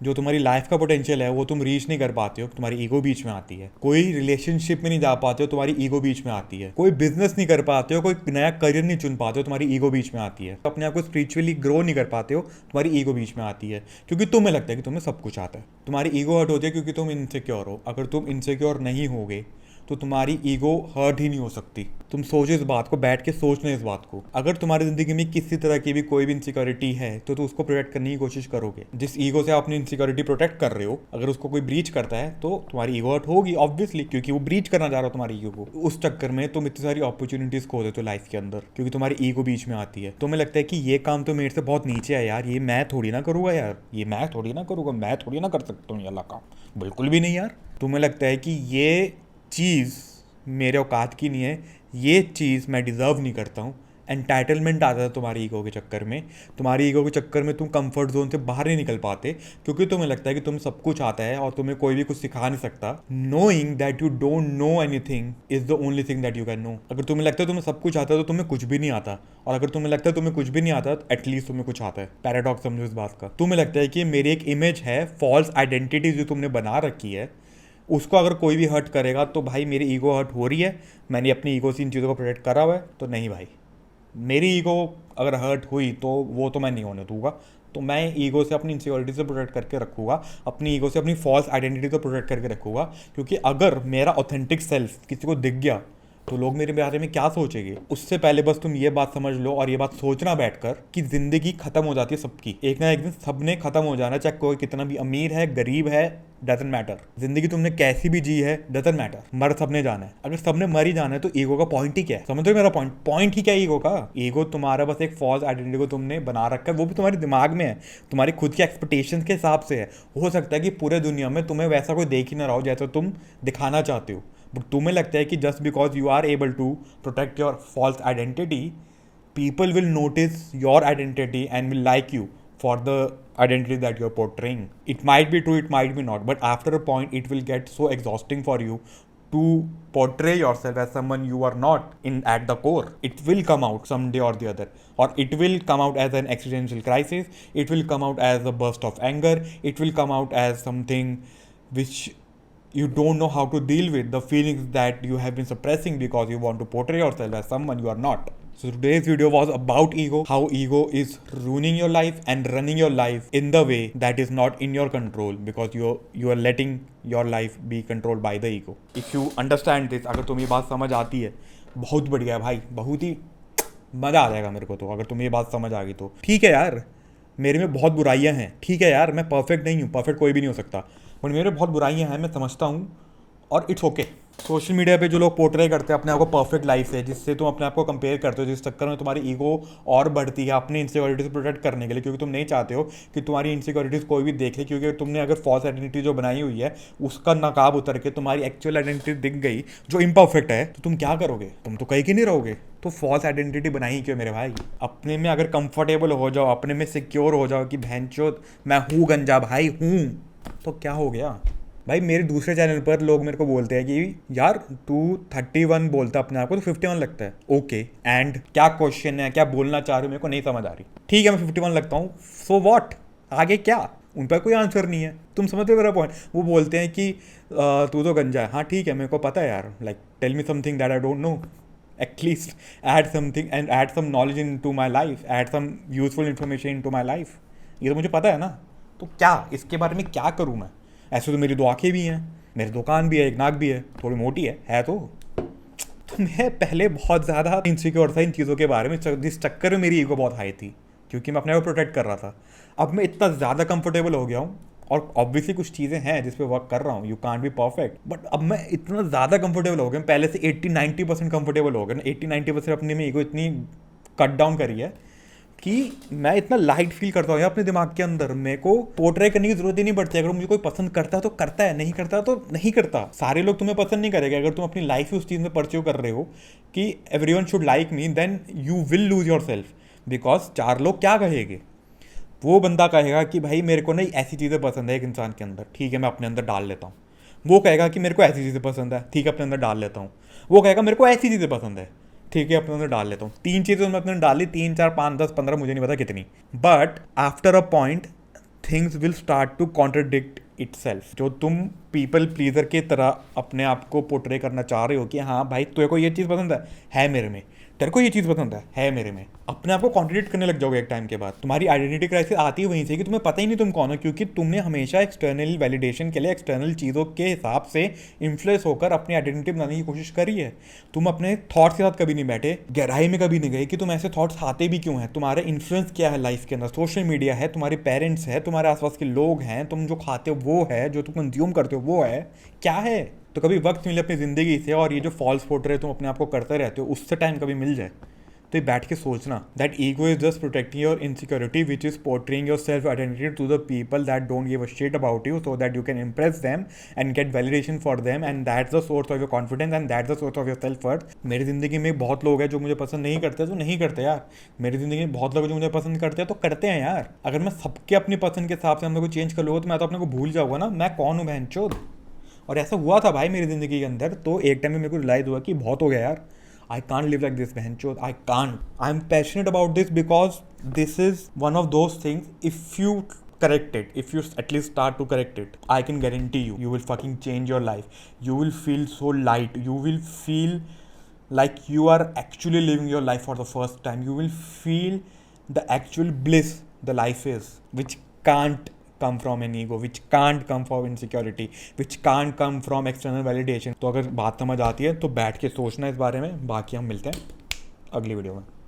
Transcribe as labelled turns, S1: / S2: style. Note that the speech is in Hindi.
S1: जो तुम्हारी लाइफ का पोटेंशियल है वो तुम रीच नहीं कर पाते हो, तुम्हारी ईगो बीच में आती है। कोई रिलेशनशिप में नहीं जा पाते हो, तुम्हारी ईगो बीच में आती है। कोई बिजनेस नहीं कर पाते हो, कोई नया करियर नहीं चुन पाते हो, तुम्हारी ईगो बीच में आती है। अपने आप को स्पिरिचुअली ग्रो नहीं कर पाते हो, तुम्हारी ईगो बीच में आती है, क्योंकि तुम्हें लगता है कि तुम्हें सब कुछ आता है। तुम्हारी ईगो हर्ट होती है क्योंकि तुम इनसिक्योर हो। अगर तुम इनसिक्योर नहीं होगे तो तुम्हारी ईगो हर्ट ही नहीं हो सकती। तुम सोचो इस बात को, बैठ के सोचना इस बात को। अगर तुम्हारी ज़िंदगी में किसी तरह की भी कोई भी इनसिक्योरिटी है तो उसको प्रोटेक्ट करने की कोशिश करोगे। जिस ईगो से आप अपनी इनसिक्योरिटी प्रोटेक्ट कर रहे हो, अगर उसको कोई ब्रीच करता है तो तुम्हारी ईगो हर्ट होगी ऑब्वियसली, क्योंकि वो ब्रीच करना चाह रहा हो तुम्हारी ईगो को। उस चक्कर में तुम इतनी सारी अपॉर्चुनिटीज खो देते हो लाइफ के अंदर, क्योंकि तुम्हारी ईगो बीच में आती है। तुम्हें लगता है कि ये काम तो मेरे से बहुत नीचे है यार, ये मैं थोड़ी ना करूँगा यार, ये मैं थोड़ी ना करूँगा, मैं थोड़ी ना कर सकता हूँ ये वाला काम, बिल्कुल भी नहीं यार। तुम्हें लगता है कि ये चीज़ मेरे औकात की नहीं है, ये चीज़ मैं डिज़र्व नहीं करता हूँ। एंटाइटलमेंट आता है तुम्हारी ईगो के चक्कर में। तुम्हारी ईगो के चक्कर में तुम कंफर्ट जोन से बाहर नहीं निकल पाते, क्योंकि तुम्हें लगता है कि तुम्हें सब कुछ आता है और तुम्हें कोई भी कुछ सिखा नहीं सकता। Knowing that you don't know anything is the only thing that you can know. अगर तुम्हें लगता है तुम्हें सब कुछ आता है तो तुम्हें कुछ भी नहीं आता, और अगर तुम्हें लगता है तुम्हें कुछ भी नहीं आता तो एटलीस्ट तुम्हें कुछ आता है। पैराडॉक्स समझो इस बात का। तुम्हें लगता है कि मेरी एक इमेज है, फॉल्स आइडेंटिटी जो तुमने बना रखी है, उसको अगर कोई भी हर्ट करेगा तो भाई मेरी ईगो हर्ट हो रही है, मैंने अपनी ईगो से इन चीज़ों को प्रोटेक्ट करा हुआ है, तो नहीं भाई, मेरी ईगो अगर हर्ट हुई तो वो तो मैं नहीं होने दूंगा। तो मैं ईगो से अपनी इनसिक्योरिटी से प्रोटेक्ट करके रखूँगा, अपनी ईगो से अपनी फॉल्स आइडेंटिटी को प्रोटेक्ट करके रखूँगा, क्योंकि अगर मेरा ऑथेंटिक सेल्फ किसी को दिख गया तो लोग मेरे बारे में क्या सोचेंगे। उससे पहले बस तुम ये बात समझ लो और ये बात सोचना बैठकर कि जिंदगी खत्म हो जाती है सबकी, एक ना एक दिन सबने खत्म हो जाना, चाहे कोई कितना भी अमीर है गरीब है, डजंट मैटर। जिंदगी तुमने कैसी भी जी है, डजंट मैटर, मर सबने जाना है। अगर सबने मर ही जाना है तो ईगो का पॉइंट ही क्या है? समझ रहे हो मेरा पॉइंट? पॉइंट ही क्या है ईगो का? ईगो तुम्हारा बस एक फॉल्स आइडेंटिटी को तुमने बना रखा है, वो भी तुम्हारे दिमाग में है, तुम्हारी खुद के एक्सपेक्टेशंस के हिसाब से है। हो सकता है कि पूरे दुनिया में तुम्हें वैसा कोई देख ही ना रहा हो जैसा तुम दिखाना चाहते हो, बट तुम्हें लगता है कि just because you are able to protect your false identity, people will notice your identity and will like you for the identity that you're portraying. It might be true, it might be not, but after a point it will get so exhausting for you to portray yourself as someone you are not in at the core. It will come out someday or the other, or it will come out as an existential crisis, it will come out as a burst of anger, it will come out as something which you don't know how to deal with, the feelings that you have been suppressing because you want to portray yourself as someone you are not. So today's video was about ego, how ego is ruining your life and running your life in the way that is not in your control, because you are letting your life be controlled by the ego. If you understand this, अगर तुम्हें ये बात समझ आती है, बहुत बढ़िया है भाई, बहुत ही मज़ा आ जाएगा मेरे को। तो अगर तुम्हें ये बात समझ आ गई तो ठीक है यार, मेरे में बहुत बुराइयां हैं, ठीक है यार, मैं परफेक्ट नहीं हूँ, परफेक्ट कोई भी नहीं हो सकता, बट मेरे बहुत बुराइयां हैं, मैं समझता हूँ, और इट्स ओके। सोशल मीडिया पे जो लोग पोर्ट्रे करते हैं अपने आप को परफेक्ट लाइफ से, जिससे तुम अपने आप को कंपेयर करते हो, जिस चक्कर में तुम्हारी ईगो और बढ़ती है अपनी इनसिक्योरिटीज प्रोटेक्ट करने के लिए, क्योंकि तुम नहीं चाहते हो कि तुम्हारी इनसिक्योरिटीज कोई भी देख ले, क्योंकि तुमने अगर फॉल्स आइडेंटिटी जो बनाई हुई है उसका नकाब उतर के तुम्हारी एक्चुअल आइडेंटिटी दिख गई जो इम्परफेक्ट है, तो तुम क्या करोगे? तुम तो कहीं की नहीं रहोगे। तो फॉल्स आइडेंटिटी बनाई क्यों मेरे भाई? अपने में अगर कंफर्टेबल हो जाओ, अपने में सिक्योर हो जाओ कि भैंचोद मैं हूँ गंजा भाई हूँ, तो क्या हो गया भाई? मेरे दूसरे चैनल पर लोग मेरे को बोलते हैं कि यार तू 31 बोलता अपने आप को तो 51 लगता है। ओके, एंड क्या क्वेश्चन है, क्या बोलना चाह रहे हो, मेरे को नहीं समझ आ रही। ठीक है मैं 51 लगता हूँ, सो व्हाट, आगे क्या? उन पर कोई आंसर नहीं है। तुम समझते हो मेरा पॉइंट? वो बोलते हैं कि तू तो गंजा है। हाँ ठीक है, मेरे को पता है यार, like tell me something that I don't know, at least add something and add some knowledge into my life, add some useful information into my life. ये तो मुझे पता है ना, तो क्या इसके बारे में क्या करूँ मैं? ऐसे तो मेरी दो आँखें भी हैं, मेरी दुकान भी है, एक नाक भी है, थोड़ी मोटी है तो मैं पहले बहुत ज़्यादा इनसिक्योर था इन चीज़ों के बारे में, जिस चक्कर में मेरी ईगो बहुत हाई थी, क्योंकि मैं अपने आप को प्रोटेक्ट कर रहा था। अब मैं इतना ज़्यादा कंफर्टेबल हो गया हूँ, और ऑब्वियसली कुछ चीज़ें हैं जिस पे वर्क कर रहा हूँ, you can't be perfect, but अब मैं इतना ज़्यादा कंफर्टेबल हो गया, पहले से 80-90% कंफर्टेबल हो गया ना। 80-90% अपने में ईगो इतनी कट डाउन करी है कि मैं इतना लाइट फील करता हूँ अपने दिमाग के अंदर, मेरे को पोर्ट्रे करने की जरूरत ही नहीं पड़ती। अगर मुझे कोई पसंद करता है तो करता है, नहीं करता तो नहीं करता। सारे लोग तुम्हें पसंद नहीं करेंगे। अगर तुम अपनी लाइफ ही उस चीज़ में परस्यू कर रहे हो कि everyone should like me, then you will lose yourself, because 4 लोग क्या कहेंगे? वो बंदा कहेगा कि भाई मेरे को नहीं ऐसी चीज़ें पसंद है एक इंसान के अंदर, ठीक है मैं अपने अंदर डाल लेता हूँ। वो कहेगा कि मेरे को ऐसी चीज़ें पसंद है, ठीक है अपने अंदर डाल लेता हूँ। वो कहेगा मेरे को ऐसी चीज़ें पसंद है, ठीक है अपने अंदर डाल लेता हूँ। 3 चीज़ें मैं अपने अंदर डाली, 3 4 5 10 15 मुझे नहीं पता कितनी, but after a point things will start to contradict itself. जो तुम पीपल प्लीजर की तरह अपने आप को पोर्ट्रे करना चाह रहे हो कि हाँ भाई तेरे को ये चीज़ पसंद है मेरे में, तेरे को ये चीज़ पसंद है मेरे में, अपने आप को कॉन्ट्रडिक्ट करने लग जाओगे एक टाइम के बाद। तुम्हारी आइडेंटिटी क्राइसिस आती है वहीं से कि तुम्हें पता ही नहीं तुम कौन हो, क्योंकि तुमने हमेशा एक्सटर्नल वैलिडेशन के लिए एक्सटर्नल चीज़ों के हिसाब से इन्फ्लुएंस होकर अपनी आइडेंटिटी बनाने की कोशिश करी है। तुम अपने थॉट्स के साथ कभी नहीं बैठे, गहराई में कभी नहीं गए कि तुम ऐसे थॉट्स आते भी क्यों हैं, तुम्हारा इन्फ्लुएंस क्या है लाइफ के अंदर। सोशल मीडिया है, तुम्हारे पेरेंट्स है, तुम्हारे आसपास के लोग हैं, तुम जो खाते हो वो है, जो तुम कंज्यूम करते हो वो है, क्या है। तो कभी वक्त मिले अपनी ज़िंदगी से और ये जो फॉल्स पोर्ट्रेट तुम अपने आप को करते रहते हो उससे टाइम कभी मिल जाए तो ये बैठ के सोचना that ego is just protecting your insecurity which is portraying your self identity to the people that don't give a shit about you so that you can impress them and get validation for them and that's the source of your confidence and that's the source of your self worth. मेरी ज़िंदगी में बहुत लोग हैं जो मुझे पसंद नहीं करते तो नहीं करते यार। मेरी ज़िंदगी में बहुत लोग हैं जो मुझे पसंद करते हैं तो करते हैं यार। अगर मैं सबके अपनी पसंद के हिसाब से हम लोग को चेंज कर लूँगा तो मैं तो अपने को भूल जाऊँगा ना मैं कौन हूँ बहनचोद। और ऐसा हुआ था भाई मेरी ज़िंदगी के अंदर, तो एक टाइम में मेरे को रियलाइज़ हुआ कि बहुत हो गया यार। I can't live like this, बहनचोद, I can't. I'm passionate about this because this is one of those things, if you correct it, if you at least start to correct it, I can guarantee you, you will fucking change your life. You will feel so light. You will feel like you are actually living your life for the first time. You will feel the actual bliss the life is, which can't come from an ego, which can't come from insecurity, which can't come from external validation. तो अगर बात समझ आती है तो बैठ के सोचना इस बारे में। बाकी हम मिलते हैं अगली वीडियो में।